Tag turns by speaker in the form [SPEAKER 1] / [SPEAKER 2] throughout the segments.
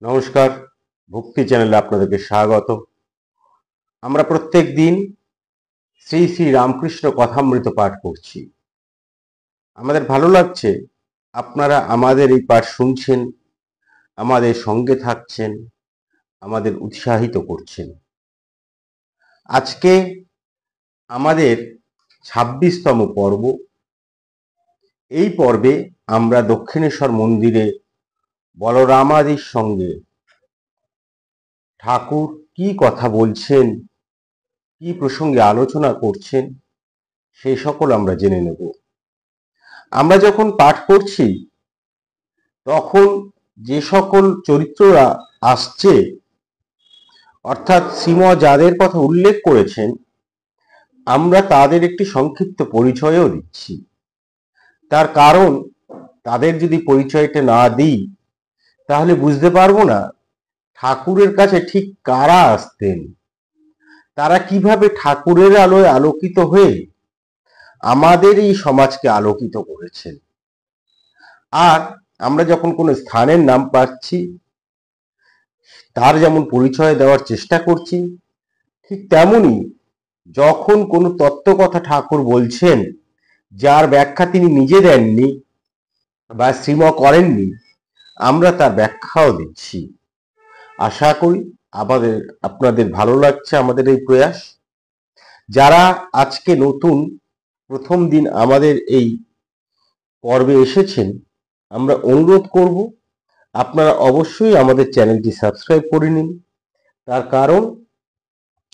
[SPEAKER 1] নমস্কার, ভক্তি চ্যানেলে আপনাদেরকে স্বাগত। আমরা প্রত্যেক দিন শ্রী শ্রী রামকৃষ্ণ কথামৃত পাঠ করছি। আমাদের ভালো লাগছে আপনারা আমাদের এই পাঠ শুনছেন, আমাদের সঙ্গে থাকছেন, আমাদের উৎসাহিত করছেন। আজকে আমাদের ২৬তম পর্ব। এই পর্বে আমরা দক্ষিণেশ্বর মন্দিরে বলরামাদির সঙ্গে ঠাকুর কি কথা বলছেন, কি প্রসঙ্গে আলোচনা করছেন, সেই সকল আমরা জেনে নেব। আমরা যখন পাঠ করছি তখন যে সকল চরিত্ররা আসছে, অর্থাৎ শ্রীম যাদের কথা উল্লেখ করেছেন, আমরা তাদের একটি সংক্ষিপ্ত পরিচয়ও দিচ্ছি। তার কারণ, তাদের যদি পরিচয়টা না দিই তাহলে বুঝতে পারবো না ঠাকুরের কাছে ঠিক কারা আসতেন, তারা কিভাবে ঠাকুরের আলোয় আলোকিত হয়ে আমাদের এই সমাজকে আলোকিত করেছেন। আর আমরা যখন কোনো স্থানের নাম পাচ্ছি, তার যেমন পরিচয় দেওয়ার চেষ্টা করছি, ঠিক তেমনি যখন কোনো তত্ত্ব কথা ঠাকুর বলছেন, যার ব্যাখ্যা তিনি নিজে দেননি বা শ্রীম করেননি, আমরা তার ব্যাখ্যাও দিচ্ছি। আশা করি আপনাদের ভালো লাগছে আমাদের এই প্রয়াস। যারা আজকে নতুন প্রথম দিন আমাদের এই পর্বে এসেছেন, আমরা অনুরোধ করব আপনারা অবশ্যই আমাদের চ্যানেলটি সাবস্ক্রাইব করে নিন। তার কারণ,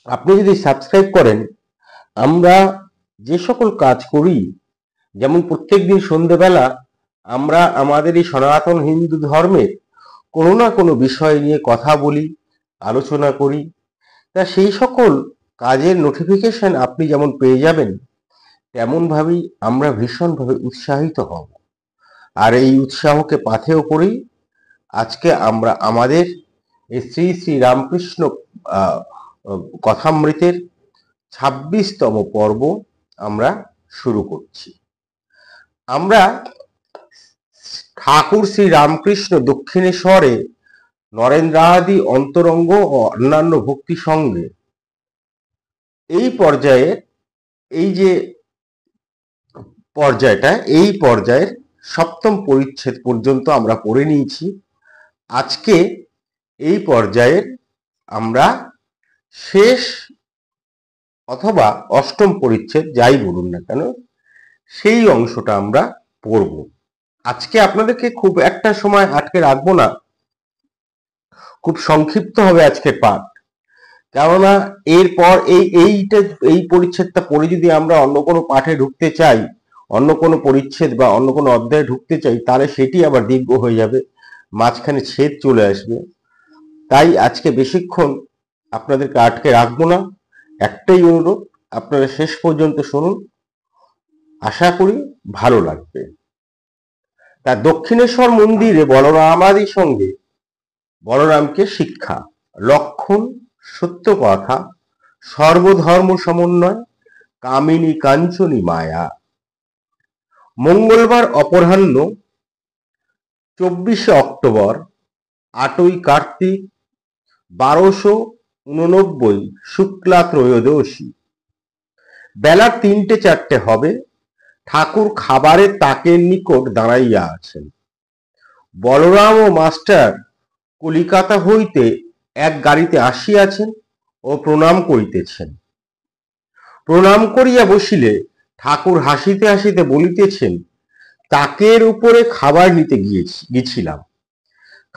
[SPEAKER 1] আপনি যদি সাবস্ক্রাইব করেন, আমরা যে সকল কাজ করি, যেমন প্রত্যেক দিন সন্ধ্যেবেলা আমরা আমাদের এই সনাতন হিন্দু ধর্মের কোনো না কোনো বিষয় নিয়ে কথা বলি, আলোচনা করি, তা সেই সকল কাজের নোটিফিকেশন আপনি যেমন পেয়ে যাবেন, তেমনভাবেই আমরা ভীষণভাবে উৎসাহিত হব। আর এই উৎসাহকে পাথেয় করেই আজকে আমরা আমাদের এই শ্রী শ্রী রামকৃষ্ণ কথামৃতের ২৬তম পর্ব আমরা শুরু করছি। আমরা ঠাকুর শ্রী রামকৃষ্ণ দক্ষিণেশ্বরে নরেন্দ্রাদি অন্তরঙ্গ ও অন্যান্য ভক্তি সঙ্গে এই পর্যায়ে, এই যে পর্যায়টা, এই পর্যায়ের ৭ম পরিচ্ছেদ পর্যন্ত আমরা পড়ে নিয়েছি। আজকে এই পর্যায়ের আমরা শেষ অথবা ৮ম পরিচ্ছেদ, যাই বলুন না কেন, সেই অংশটা আমরা পড়ব। আজকে আপনাদেরকে খুব একটা সময় আটকে রাখবো না, খুব সংক্ষিপ্ত হবে আজকের পাঠ। কেননা এরপর এই পরিচ্ছেদটা পড়ে যদি আমরা অন্য কোনো পাঠে ঢুকতে চাই, অন্য কোনো পরিচ্ছেদ বা অন্য কোনো অধ্যায়ে ঢুকতে চাই, তাহলে সেটি আবার দীর্ঘ হয়ে যাবে, মাঝখানে ছেদ চলে আসবে। তাই আজকে বেশিক্ষণ আপনাদেরকে আটকে রাখবো না। একটাই অনুরোধ, আপনারা শেষ পর্যন্ত শুনুন, আশা করি ভালো লাগবে। তা দক্ষিণেশ্বর মন্দিরে বলরামাদির সঙ্গে বলরামকে শিক্ষা, লক্ষণ, সত্য কথা, সর্বধর্ম সমন্বয়, কামিনী কাঞ্চনী মায়া। মঙ্গলবার অপরাহ্ন ২৪শে অক্টোবর, ৮ই কার্তিক, ১২৮৯ শুক্লা ত্রয়োদশী। বেলা ৩টে-৪টে হবে। ঠাকুর খাবারের তাকের নিকট দাঁড়াইয়া আছেন। বলরাম ও মাস্টার কলিকাতা হইতে এক গাড়িতে আসিয়াছেন ও প্রণাম করিতেছেন। প্রণাম করিয়া বসিলে ঠাকুর হাসিতে হাসিতে বলিতেছেন, তাকের উপরে খাবার নিতে গিয়েছিলাম,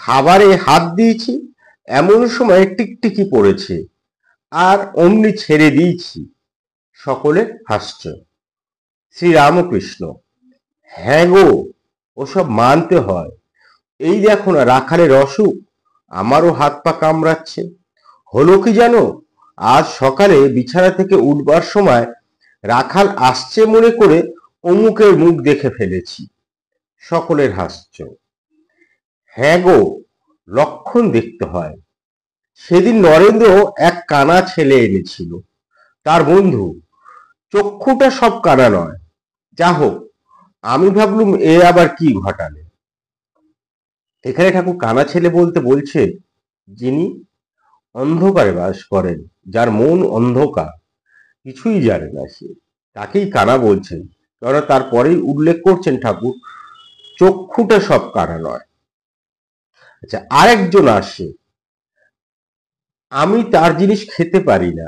[SPEAKER 1] খাবারে হাত দিয়েছি, এমন সময় টিকটিকি পড়েছে, আর অমনি ছেড়ে দিয়েছি। সকলে হাসছে। শ্রীরামকৃষ্ণ: হ্যাঁ গো, ওসব মানতে হয়। এই দেখো না রাখালের অসুখ, আমারও হাত পা কামড়াচ্ছে। হলো কি জানো, আজ সকালে বিছানা থেকে উঠবার সময় রাখাল আসছে মনে করে অমুকের মুখ দেখে ফেলেছি। সকলের হাস্য। হ্যাঁ গো, লক্ষণ দেখতে হয়। সেদিন নরেন্দ্র এক কানা ছেলে এনেছিল, তার বন্ধু। চক্ষুটা সব কানা নয়। যা হোক, আমি ভাবলুম এ আবার কি ঘটালে। এখানে ঠাকুর কানা ছেলে বলতে বলছেন যিনি অন্ধকারে বাস করেন, যার মন অন্ধকার, কিছুই জানে না সে, তাকেই কানা বলছেন। কারণ তারপরেই উল্লেখ করছেন ঠাকুর, চক্ষুটা সব কানা নয়। আচ্ছা, আরেকজন আসে, আমি তার জিনিস খেতে পারি না,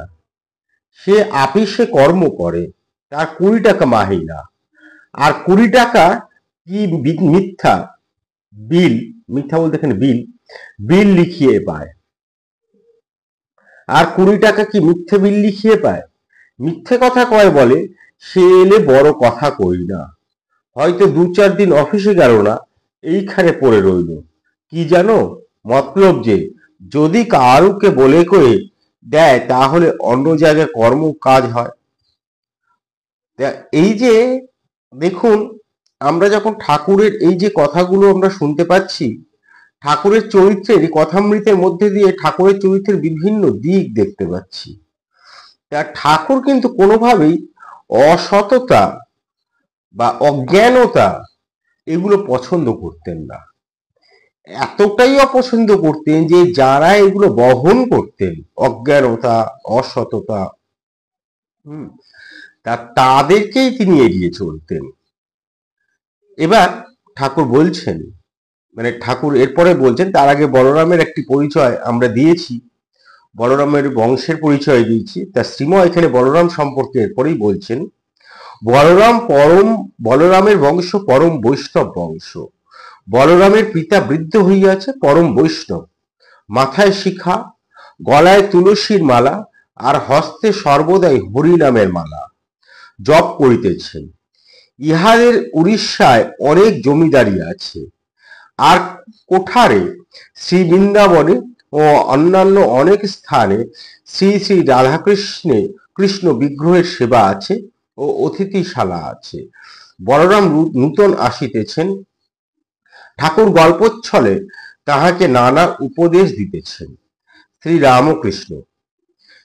[SPEAKER 1] সে আপিসে কর্ম করে, তার 20 টাকা মাহিনা, আর 20 টাকা কি মিথ্যা বিল, মিথ্যা বলতে এখানে বিল, বিল লিখিয়ে পায়। আর 20 টাকা কি মিথ্যে বিল লিখিয়ে পায়? মিথ্যে কথা কয় বলে, সে এলে বড় কথা কই না, হয়তো 2-4 দিন অফিসে গেল না, এইখানে পড়ে রইল। কি জানো মতলব, যে যদি কারুকে বলে কয়ে দেয় তাহলে অন্য জায়গায় কর্ম কাজ হয়। এই যে দেখুন, আমরা যখন ঠাকুরের এই যে কথাগুলো আমরা শুনতে পাচ্ছি, ঠাকুরের চরিত্রের কথামৃতের মধ্যে দিয়ে ঠাকুরের চরিত্রের বিভিন্ন দিক দেখতে পাচ্ছি। ঠাকুর কিন্তু কোনোভাবেই অসততা বা অজ্ঞানতা এগুলো পছন্দ করতেন না। এতটাই অপছন্দ করতেন যে যারা এগুলো বহন করতেন, অজ্ঞানতা, অসততা, তাদেরকেই তিনি এড়িয়ে চলতেন। এবার ঠাকুর বলছেন, মানে ঠাকুর এরপরে বলছেন, তার আগে বলরামের একটি পরিচয় আমরা দিয়েছি, বলরামের বংশের পরিচয় দিয়েছি। তা শ্রীময় এখানে বলরাম সম্পর্কে এরপরেই বলছেন, বলরামের বংশ পরম বৈষ্ণব বংশ। বলরামের পিতা বৃদ্ধ হইয়াছে, পরম বৈষ্ণব, মাথায় শিখা, গলায় তুলসীর মালা, আর হস্তে সর্বদাই হরিনামের মালা জপ করিতেছেন। ইহাদের উড়িষ্যায় অনেক জমিদারি আছে, আর কোঠারে, শ্রী বৃন্দাবনে ও অন্যান্য অনেক স্থানে শ্রী শ্রী কৃষ্ণ বিগ্রহের সেবা আছে ও অতিথিশালা আছে। বলরাম নূতন আসিতেছেন, ঠাকুর গল্পচ্ছলে তাহাকে নানা উপদেশ দিতেছেন। শ্রী রামকৃষ্ণ,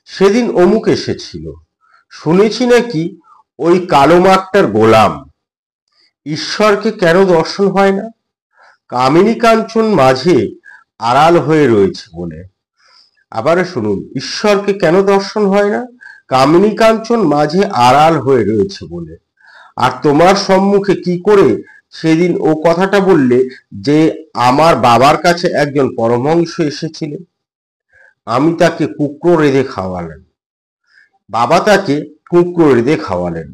[SPEAKER 1] সেদিন অমুক এসেছিল, শুনেছি নাকি ওই কালো মাকটার গোলাম। ঈশ্বরকে কেন দর্শন হয় না? কামিনী কাঞ্চন মাঝে আড়াল হয়ে রয়েছে বলে। আবারও শুনুন, ঈশ্বরকে কেন দর্শন হয় না? কামিনী কাঞ্চন মাঝে আড়াল হয়ে রয়েছে বলে। আর তোমার সম্মুখে কি করে সেদিন ও কথাটা বললে যে আমার বাবার কাছে একজন পরমহংস এসেছিলেন, আমি তাকে কুকড়ো রেঁধে খাওয়ালেন। বাবা তাকে কুকড়ো রেঁধে খাওয়ালেন।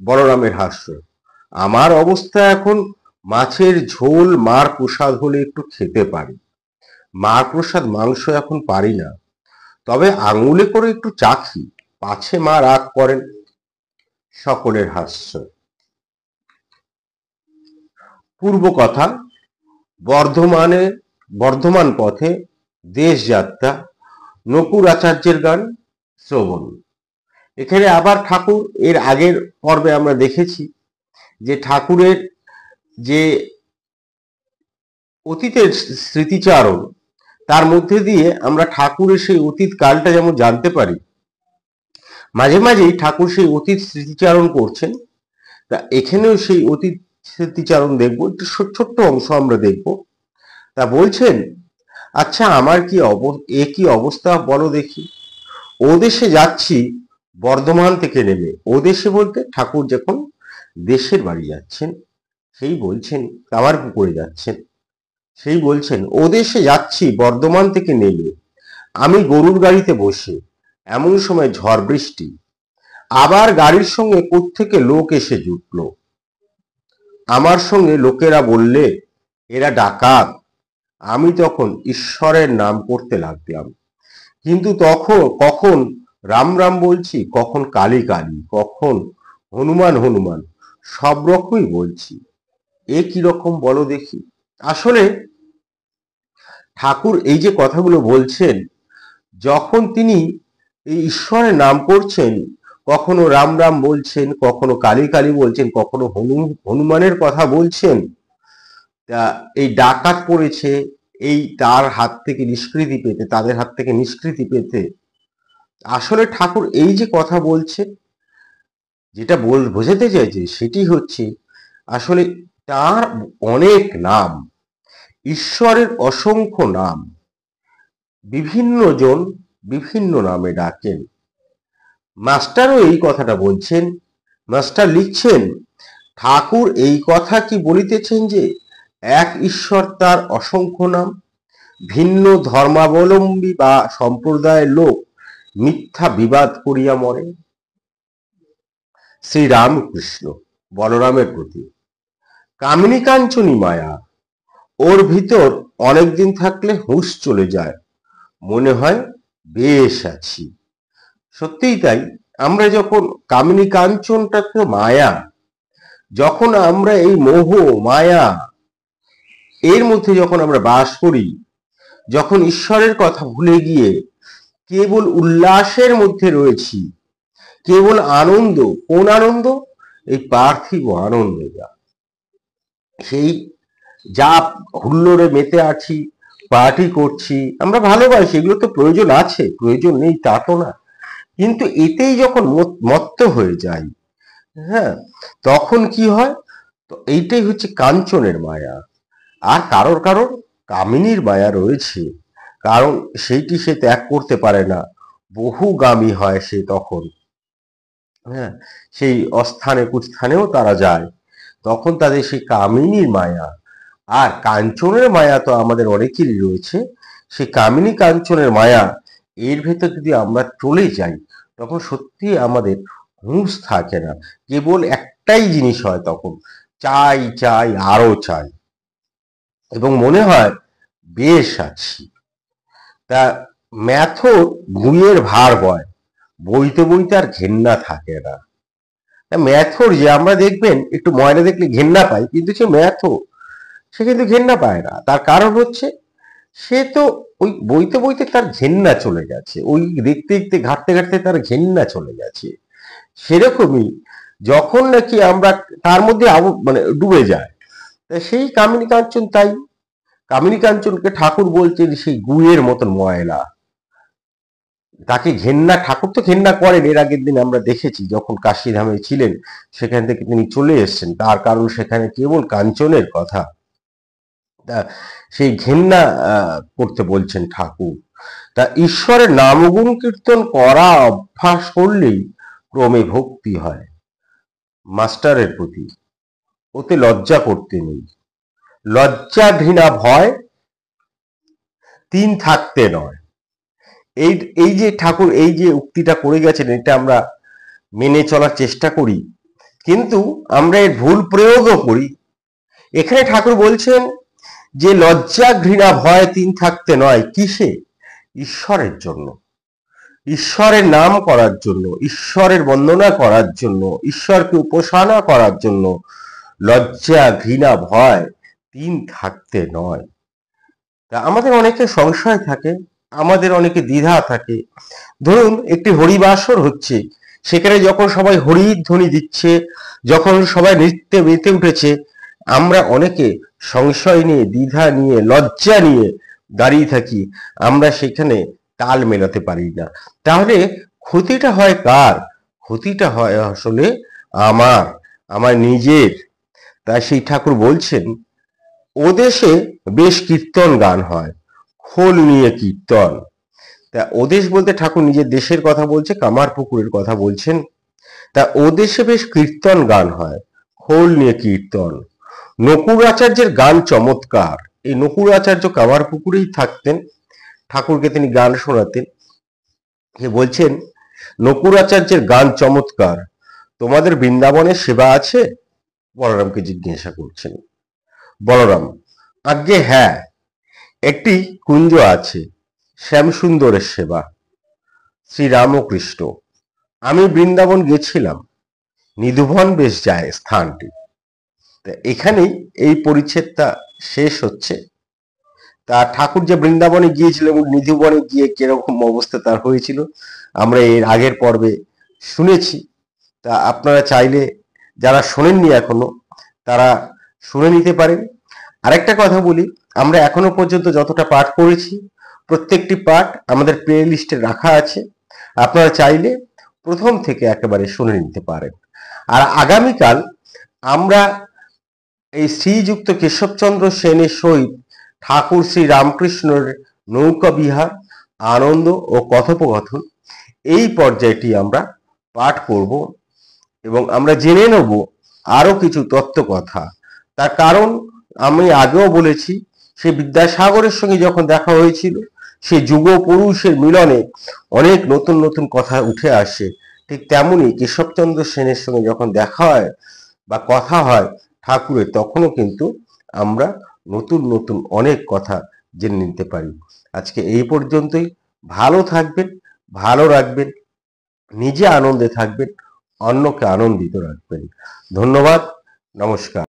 [SPEAKER 1] বলরামের হাস্য, আমার অবস্থা এখন মাছের ঝোল মার প্রসাদ হলে একটু খেতে পারি, মার প্রসাদ মাংস এখন পারি না, তবে আঙুলে করে একটু চাখি, পাছে মা রাগ করেন। সকলের হাস্য। পূর্ব কথা, বর্ধমান পথে দেশ যাত্রা, নকুর আচার্যের গান শ্রবণ। এখানে আবার ঠাকুর, এর আগের পর্বে আমরা দেখেছি যে ঠাকুরের যে অতীতের স্মৃতিচারণ, তার মধ্যে দিয়ে আমরা ঠাকুরের সেই অতীত কালটা যেমন জানতে পারি, মাঝে মাঝেই ঠাকুর সেই অতীত স্মৃতিচারণ করছেন। তা এখানেও সেই অতীত স্মৃতিচারণ দেখবো, একটু ছোট্ট অংশ আমরা দেখব। তা বলছেন, আচ্ছা আমার কি অবস্থা বলো দেখি। ও দেশে যাচ্ছি বর্ধমান থেকে নেমে। ও দেশে বলতে ঠাকুর যখন দেশের বাড়ি যাচ্ছেন সেই বলছেন, কামার পুকুরে যাচ্ছেন, সেই বলছেন, ও দেশে যাচ্ছি বর্ধমান থেকে নেমে, আমি গরুর গাড়িতে বসে, এমন সময় ঝড় বৃষ্টি, আবার গাড়ির সঙ্গে কোত্থেকে লোক এসে জুটল। আমার সঙ্গে লোকেরা বললে এরা ডাকাত। আমি তখন ঈশ্বরের নাম করতে লাগলাম, কিন্তু তখন কখন রাম রাম বলছি, কখন কালী কালী, কখন হনুমান হনুমান, সব রকমই বলছি। এ কি রকম বলো দেখি। আসলে ঠাকুর এই যে কথাগুলো বলছেন, যখন তিনি এই ঈশ্বরের নাম করছেন, কখনো রাম রাম বলছেন, কখনো কালী কালী বলছেন, কখনো হনুমানের কথা বলছেন, তা এই ডাকাত পড়েছে, এই তার হাত থেকে নিষ্কৃতি পেতে, তাদের হাত থেকে নিষ্কৃতি পেতে। আসলে ঠাকুর এই যে কথা বলছেন, যেটা বোঝাতে চাইছে সেটি হচ্ছে, আসলে তার অনেক নাম, ঈশ্বরের অসংখ্য নাম, বিভিন্ন জন বিভিন্ন নামে ডাকেন। মাস্টারও এই কথাটা বলছেন। মাস্টার লিখছেন, ঠাকুর এই কথা কি বলিতেছেন যে এক ঈশ্বর, তার অসংখ্য নাম, ভিন্ন ধর্মাবলম্বী বা সম্প্রদায়ের লোক মিথ্যা বিবাদ করিয়া মরে। শ্রীরামকৃষ্ণ বলরামের প্রতি, কামিনী কাঞ্চনী মায়া, ওর ভিতর অনেকদিন থাকলে হুঁশ চলে যায়, মনে হয় বেশ আছি। সত্যিই তাই। আমরা যখন কামিনী কাঞ্চনটা তো মায়া, যখন আমরা এই মোহ মায়া এর মধ্যে যখন আমরা বাস করি, যখন ঈশ্বরের কথা ভুলে গিয়ে কেবল উল্লাসের মধ্যে রয়েছি, কেবল আনন্দ, কোন আনন্দ? এই পার্থিব আনন্দ। সেই যা হুল্লোড়ে মেতে আছি, পার্টি করছি, আমরা ভালোবাসি, এগুলো তো প্রয়োজন আছে, প্রয়োজন নেই তা তো না, কিন্তু এতেই যখন মত্ত হয়ে যায়, হ্যাঁ, তখন কি হয়? তো এইটাই হচ্ছে কাঞ্চনের মায়া। আর কারোর কারোর কামিনীর মায়া রয়েছে, কারণ সেইটি সে ত্যাগ করতে পারে না, বহুগামী হয় সে তখন। হ্যাঁ, সেই অস্থানে কুস্থানেও তারা যায়, তখন তাদের সেই কামিনীর মায়া। আর কাঞ্চনের মায়া তো আমাদের অনেকেরই রয়েছে। সেই কামিনী কাঞ্চনের মায়া এর ভেতর যদি আমরা চলে যাই, তখন সত্যি আমাদের হুঁশ থাকে না, কেবল একটাই জিনিস হয় তখন, চাই চাই আরো চাই, এবং মনে হয় বেশ আছি। তা ম্যাথর গুঁয়ের ভার বয়, বইতে বইতে আর ঘেন্না থাকে না। ম্যাথর যে আমরা দেখবেন একটু ময়লা দেখলে ঘেন্না পাই, কিন্তু সে ম্যাথর, সে কিন্তু ঘেন্না পায় না। তার কারণ হচ্ছে সে তো ওই বইতে বইতে তার ঘেন্না চলে গেছে, ওই দেখতে দেখতে ঘাটতে ঘাটতে তার ঘেন্না চলে গেছে। সেরকমই যখন নাকি আমরা তার মধ্যে মানে ডুবে যায়, তা সেই কামিনী কাঞ্চন তাই। কামিনী কাঞ্চনকে ঠাকুর বলছেন সেই গুয়ের মতন ময়লা। তাকে ঘেন্না, ঠাকুর তো ঘেন্না করেন, এর আগের দিন আমরা দেখেছি যখন কাশীধামে ছিলেন, সেখান থেকে তিনি চলে এসছেন, তার কারণ সেখানে কেবল কাঞ্চনের কথা। তা সেই ঘেন্না করতে বলছেন ঠাকুর। তা ঈশ্বরের নামগুণ কীর্তন করা অভ্যাস করলেই ক্রমে ভক্তি হয়। মাস্টারের প্রতি, ওতে লজ্জা করতে নেই। লজ্জা ঘৃণা ভয় তিন থাকতে নয়। এই এই যে ঠাকুর এই যে উক্তিটা করে গেছেন, এটা আমরা মেনে চলার চেষ্টা করি, কিন্তু আমরা এর ভুল প্রয়োগও করি। এখানে ঠাকুর বলছেন যে লজ্জা ঘৃণা ভয় তিন থাকতে নয়, কিসে? ঈশ্বরের জন্য, ঈশ্বরের নাম করার জন্য, ঈশ্বরের বন্দনা করার জন্য, ঈশ্বরকে উপাসনা করার জন্য লজ্জা ঘৃণা ভয় তিন থাকতে নয়। তা আমাদের অনেকে সংশয় থাকে, আমাদের অনেকে দ্বিধা থাকে। ধরুন একটি হরিবাসর হচ্ছে, সেখানে যখন সবাই হরির ধ্বনি দিচ্ছে, যখন সবাই নৃত্যে মেতে উঠেছে, আমরা অনেকে সংশয় নিয়ে, দ্বিধা নিয়ে, লজ্জা নিয়ে দাঁড়িয়ে থাকি, আমরা সেখানে তাল মেলাতে পারি না। তাহলে ক্ষতিটা হয় কার? ক্ষতিটা হয় আসলে আমার, আমার নিজের। তাই সেই ঠাকুর বলছেন, ও দেশে বেশ কীর্তন গান হয়, খোল নিয়ে কীর্তন। তা ওদেশ বলতে ঠাকুর নিজের দেশের কথা বলছে, কামারপুকুরের কথা বলছেন। তা ও দেশে বেশ কীর্তন গান হয়, খোল নিয়ে কীর্তন। নকুর আচার্যের গান চমৎকার। এই নকুর আচার্য কামারপুকুরেই থাকতেন, ঠাকুরকে তিনি গান শোনাতেন। সে বলছেন, নকুর আচার্যের গান চমৎকার, তোমাদের বৃন্দাবনের সেবা আছে? বলরামকে জিজ্ঞাসা করছেন। বলরাম, আজ্ঞে হ্যাঁ, একটি কুঞ্জ আছে, শ্যামসুন্দরের সেবা। শ্রীরামকৃষ্ণ, আমি বৃন্দাবন গেছিলাম, নিধুবন বেশ যায় স্থানটি। এখানেই এই পরিচ্ছেদটা শেষ হচ্ছে। তা ঠাকুর যে বৃন্দাবনে গিয়েছিল এবং নিধুবনে গিয়ে কিরকম অবস্থা তার হয়েছিল, আমরা এর আগের পর্বে শুনেছি। তা আপনারা চাইলে যারা শোনেননি এখনো, তারা শুনে নিতে পারেন। আরেকটা কথা বলি, আমরা এখনো পর্যন্ত যতটা পাঠ করেছি, প্রত্যেকটি পাঠ আমাদের প্লে লিস্টে রাখা আছে, আপনারা চাইলে প্রথম থেকে একেবারে শুনে নিতে পারেন। আর আগামীকাল আমরা এই শ্রীযুক্ত কেশবচন্দ্র সেনের সহিত ঠাকুর শ্রী রামকৃষ্ণের নৌকা বিহার, আনন্দ ও কথোপকথন, এই পর্যায়টি আমরা পাঠ করব এবং আমরা জেনে নেব আরো কিছু তত্ত্ব কথা। তার কারণ আমি আগেও বলেছি, সে বিদ্যাসাগরের সঙ্গে যখন দেখা হয়েছিল, সে যুগ পুরুষের মিলনে অনেক নতুন নতুন কথা উঠে আসে। ঠিক তেমনি কেশবচন্দ্র সেনের সঙ্গে যখন দেখা হয় বা কথা হয় ঠাকুরের, তখনও কিন্তু আমরা নতুন নতুন অনেক কথা জেনে নিতে পারি। আজকে এই পর্যন্তই। ভালো থাকবেন, ভালো রাখবেন, নিজে আনন্দে থাকবেন, অন্যকে আনন্দিত রাখবেন। ধন্যবাদ, নমস্কার।